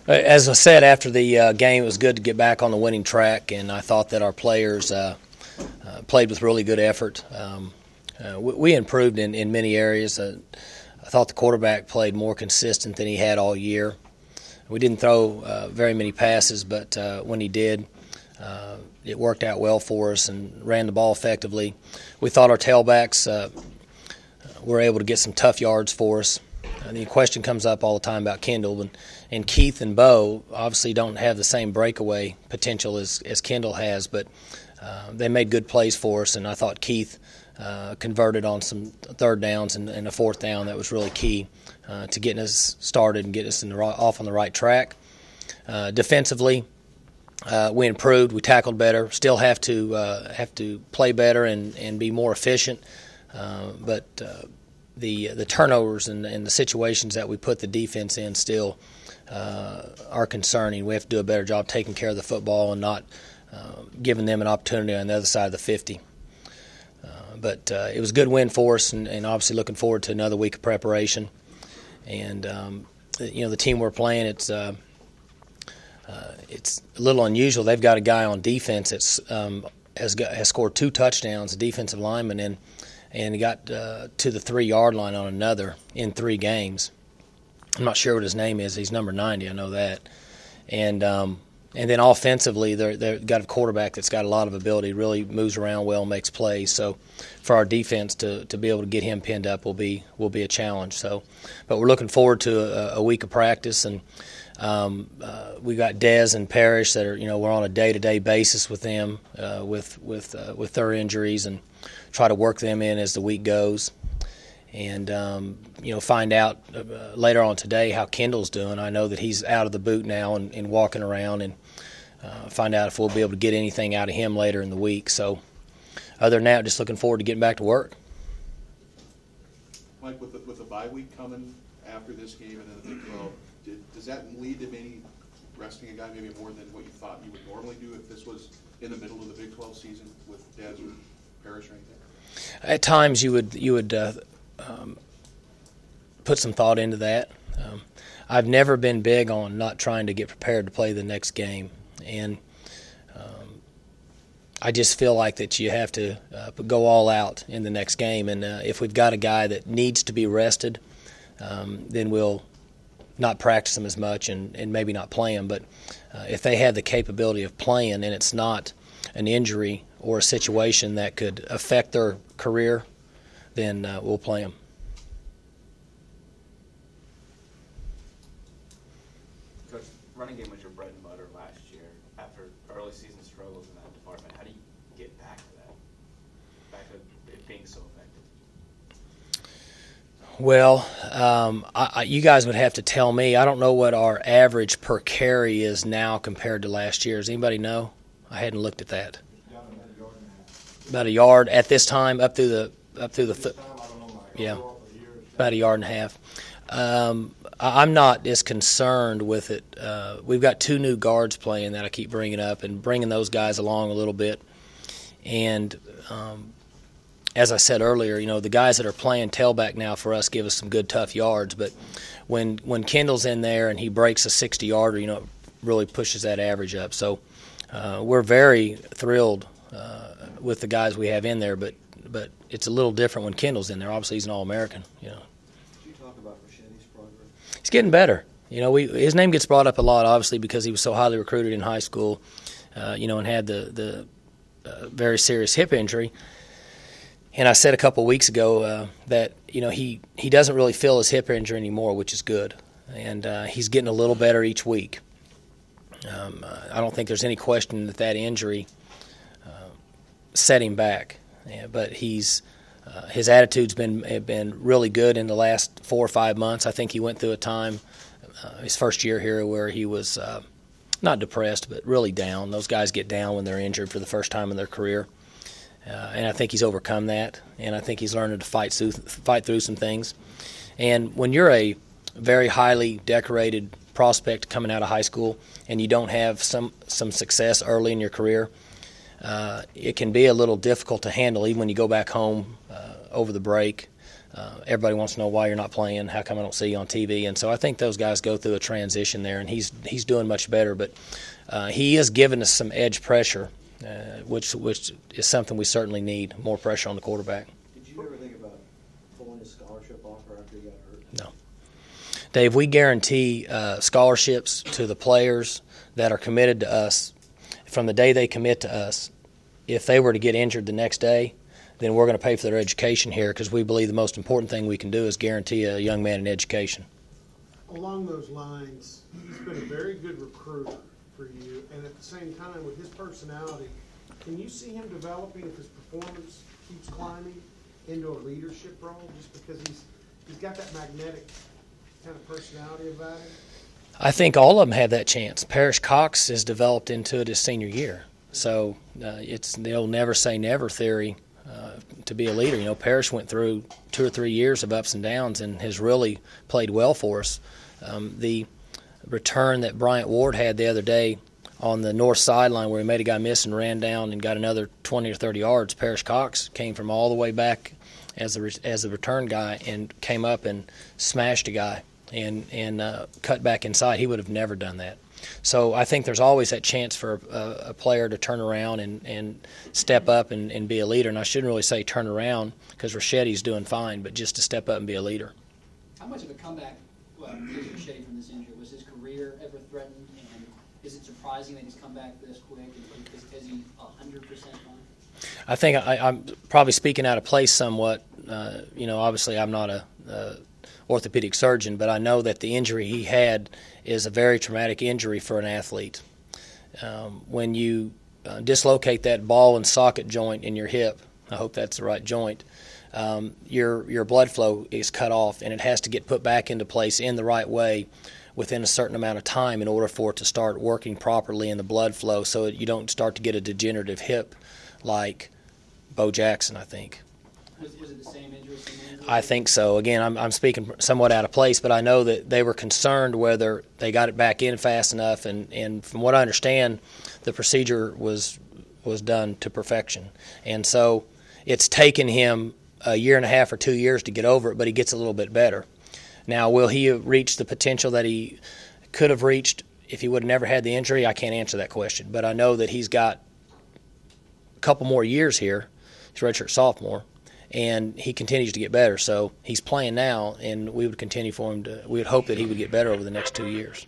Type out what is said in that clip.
As I said after the game, it was good to get back on the winning track, and I thought that our players played with really good effort. We improved in many areas. I thought the quarterback played more consistent than he had all year. We didn't throw very many passes, but when he did, it worked out well for us and ran the ball effectively. We thought our tailbacks were able to get some tough yards for us. The question comes up all the time about Kendall, and Keith and Bo obviously don't have the same breakaway potential as Kendall has, but they made good plays for us, and I thought Keith converted on some third downs and a fourth down that was really key to getting us started and getting us off on the right track. Defensively, we improved. We tackled better. Still have to play better and be more efficient. But the turnovers and the situations that we put the defense in still are concerning. We have to do a better job taking care of the football and not giving them an opportunity on the other side of the 50. But it was a good win for us, and obviously looking forward to another week of preparation. And the team we're playing, it's a little unusual. They've got a guy on defense that's has scored 2 touchdowns, a defensive lineman, and he got to the 3-yard line on another in 3 games. I'm not sure what his name is. He's number 90, I know that. And then offensively, they've got a quarterback that's got a lot of ability, really moves around well, makes plays. So for our defense to be able to get him pinned up will be a challenge. So, but we're looking forward to a week of practice, and we got Dez and Perrish that are we're on a day-to-day basis with them with their injuries, and try to work them in as the week goes. And find out later on today how Kendall's doing. I know that he's out of the boot now and walking around, and find out if we'll be able to get anything out of him later in the week. So other than that, just looking forward to getting back to work. Mike, with the bye week coming after this game and then the Big 12, does that lead to maybe resting a guy maybe more than what you thought you would normally do if this was in the middle of the Big 12 season with Dez or Perrish or anything? At times you would put some thought into that. I've never been big on not trying to get prepared to play the next game, and I just feel like that you have to go all out in the next game. And if we've got a guy that needs to be rested, then we'll not practice him as much and maybe not play him. But if they have the capability of playing and it's not an injury or a situation that could affect their career, then we'll play them. Coach, running game was your bread and butter last year. After early season struggles in that department, how do you get back to that? Back to it being so effective? Well, you guys would have to tell me. I don't know what our average per carry is now compared to last year. Does anybody know? I hadn't looked at that. About a yard at this time, up through the foot. Yeah, about a yard and a half. I'm not as concerned with it. We've got 2 new guards playing that I keep bringing up and bringing those guys along a little bit. And as I said earlier, the guys that are playing tailback now for us give us some good tough yards. But when Kendall's in there and he breaks a 60-yarder, it really pushes that average up. So we're very thrilled with the guys we have in there, but it's a little different when Kendall's in there. Obviously, he's an All-American. Did you talk about Rashedi's progress? He's getting better. His name gets brought up a lot, obviously, because he was so highly recruited in high school, and had the very serious hip injury. And I said a couple of weeks ago that he doesn't really feel his hip injury anymore, which is good, and he's getting a little better each week. I don't think there's any question that injury set him back. Yeah, but his attitude's been really good in the last 4 or 5 months. I think he went through a time, his first year here, where he was not depressed, but really down. Those guys get down when they're injured for the first time in their career, and I think he's overcome that. And I think he's learning to fight through some things. And when you're a very highly decorated prospect coming out of high school and you don't have some success early in your career, it can be a little difficult to handle even when you go back home over the break. everybody wants to know why you're not playing. How come I don't see you on TV? And so I think those guys go through a transition there, and he's doing much better. But he is giving us some edge pressure, which is something we certainly need, more pressure on the quarterback. Did you ever think about pulling his scholarship offer after he got hurt? No. Dave, we guarantee scholarships to the players that are committed to us from the day they commit to us. If they were to get injured the next day, then we're going to pay for their education here, because we believe the most important thing we can do is guarantee a young man an education. Along those lines, he's been a very good recruiter for you, and at the same time, with his personality, can you see him developing if his performance keeps climbing into a leadership role, just because he's got that magnetic kind of personality about him? I think all of them have that chance. Perrish Cox has developed into it his senior year. So it's the old never say never theory to be a leader. You know, Perrish went through 2 or 3 years of ups and downs and has really played well for us. The return that Bryant Ward had the other day on the north sideline where he made a guy miss and ran down and got another 20 or 30 yards, Perrish Cox came from all the way back as a return guy and came up and smashed a guy and cut back inside. He would have never done that. So I think there's always that chance for a player to turn around and step up and be a leader. And I shouldn't really say turn around, because Richetti's doing fine, but just to step up and be a leader. How much of a comeback gives Richetti from this injury? Was his career ever threatened? And is it surprising that he's come back this quick? Is he 100% fine? I think I'm probably speaking out of place somewhat. Obviously I'm not a orthopedic surgeon, but I know that the injury he had is a very traumatic injury for an athlete. When you dislocate that ball and socket joint in your hip, I hope that's the right joint, your blood flow is cut off, and it has to get put back into place in the right way within a certain amount of time in order for it to start working properly in the blood flow, so that you don't start to get a degenerative hip like Bo Jackson, I think. Was it the same injury? I think so. Again, I'm speaking somewhat out of place, but I know that they were concerned whether they got it back in fast enough, and from what I understand, the procedure was done to perfection. And so it's taken him a year and a half or 2 years to get over it, but he gets a little bit better. Now, will he reach the potential that he could have reached if he would have never had the injury? I can't answer that question, but I know that he's got a couple more years here. He's a redshirt sophomore, and he continues to get better. So he's playing now, and we would continue for him we would hope that he would get better over the next 2 years.